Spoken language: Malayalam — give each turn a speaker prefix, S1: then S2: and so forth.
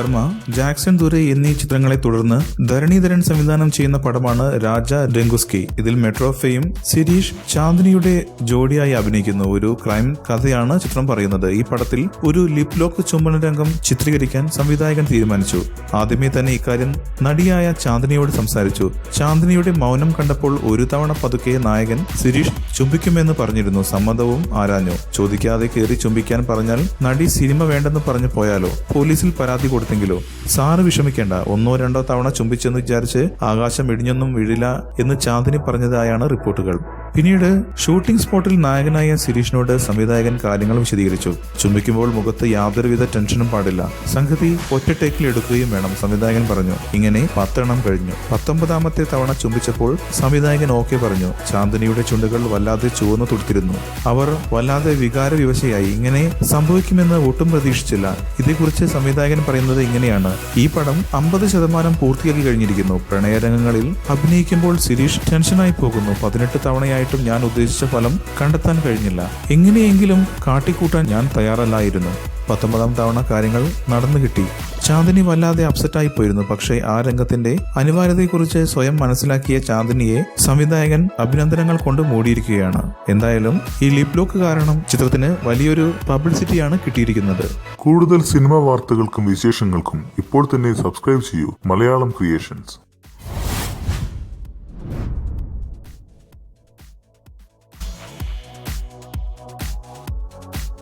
S1: ശർമ്മ, ജാക്സൺ ദുരൈ എന്നീ ചിത്രങ്ങളെ തുടർന്ന് ധരണീധരൻ സംവിധാനം ചെയ്യുന്ന പടമാണ് രാജ രംഗുസ്കി. ഇതിൽ മെട്രോ ഫെയിം സിരീഷ് ചാന്ദിനിയുടെ ജോഡിയായി അഭിനയിക്കുന്നു. ഒരു ക്രൈം കഥയാണ് ചിത്രം പറയുന്നത്. ഈ പടത്തിൽ ഒരു ലിപ് ലോക്ക് ചുംബന രംഗം ചിത്രീകരിക്കാൻ സംവിധായകൻ തീരുമാനിച്ചു. ആദ്യമേ തന്നെ ഇക്കാര്യം നടിയായ ചാന്ദിനിയോട് സംസാരിച്ചു. ചാന്ദിനിയുടെ മൗനം കണ്ടപ്പോൾ ഒരു തവണ പതുക്കെ നായകൻ സിരീഷ് ചുംബിക്കുമെന്ന് പറഞ്ഞിരുന്നു. സമ്മതവും ആരാഞ്ഞു. ചോദിക്കാതെ കയറി ചുംബിക്കാൻ പറഞ്ഞാൽ നടി സിനിമ വേണ്ടെന്ന് പറഞ്ഞു പോയാലോ, പോലീസിൽ പരാതി കൊടുത്തെങ്കിലോ? സാറ് വിഷമിക്കേണ്ട, 1-2 തവണ ചുംബിച്ചെന്ന് വിചാരിച്ച് ആകാശം ഇടിഞ്ഞൊന്നും വീഴില്ല എന്ന് ചാന്ദിനി പറഞ്ഞതായാണ് റിപ്പോർട്ടുകൾ. പിന്നീട് ഷൂട്ടിംഗ് സ്പോട്ടിൽ നായകനായ സിരീഷിനോട് സംവിധായകൻ കാര്യങ്ങൾ വിശദീകരിച്ചു. ചുംബിക്കുമ്പോൾ മുഖത്ത് യാതൊരുവിധ ടെൻഷനും പാടില്ല, സംഗതി ഒറ്റ ടേക്കിൽ എടുക്കുകയും വേണം, സംവിധായകൻ പറഞ്ഞു. ഇങ്ങനെ 10 എണ്ണം കഴിഞ്ഞു. 19ാമത്തെ തവണ ചുംബിച്ചപ്പോൾ സംവിധായകൻ ഓക്കെ പറഞ്ഞു. ചാന്ദിനിയുടെ ചുണ്ടുകൾ വല്ലാതെ ചുവന്നു തുടുത്തിരുന്നു. അവർ വല്ലാതെ വികാരവിവശയായി. ഇങ്ങനെ സംഭവിക്കുമെന്ന് ഒട്ടും പ്രതീക്ഷിച്ചില്ല. ഇതേക്കുറിച്ച് സംവിധായകൻ പറയുന്നത് ഇങ്ങനെയാണ്: ഈ പടം 50% പൂർത്തിയാക്കി കഴിഞ്ഞിരിക്കുന്നു. പ്രണയരംഗങ്ങളിൽ അഭിനയിക്കുമ്പോൾ സിരീഷ് ടെൻഷനായി പോകുന്നു. 18 തവണയായിട്ടും ഞാൻ ഉദ്ദേശിച്ച ഫലം കണ്ടെത്താൻ കഴിഞ്ഞില്ല. എങ്ങനെയെങ്കിലും കാട്ടിക്കൂട്ടാൻ ഞാൻ തയ്യാറല്ലായിരുന്നു. 19ാം തവണ കാര്യങ്ങൾ നടന്നു കിട്ടി. ചാന്ദിനി വല്ലാതെ അപ്സെറ്റായി പോയിരുന്നു. പക്ഷേ ആ രംഗത്തിന്റെ അനിവാര്യതയെക്കുറിച്ച് സ്വയം മനസ്സിലാക്കിയ ചാന്ദിനിയെ സംവിധായകൻ അഭിനന്ദനങ്ങൾ കൊണ്ട് മൂടിയിരിക്കുകയാണ്. എന്തായാലും ഈ ലിപ് ലോക്ക് കാരണം ചിത്രത്തിന് വലിയൊരു പബ്ലിസിറ്റിയാണ് കിട്ടിയിരിക്കുന്നത്.
S2: കൂടുതൽ സിനിമാ വാർത്തകൾക്കും വിശേഷങ്ങൾക്കും ഇപ്പോൾ തന്നെ സബ്സ്ക്രൈബ് ചെയ്യൂ മലയാളം ക്രിയേഷൻസ്.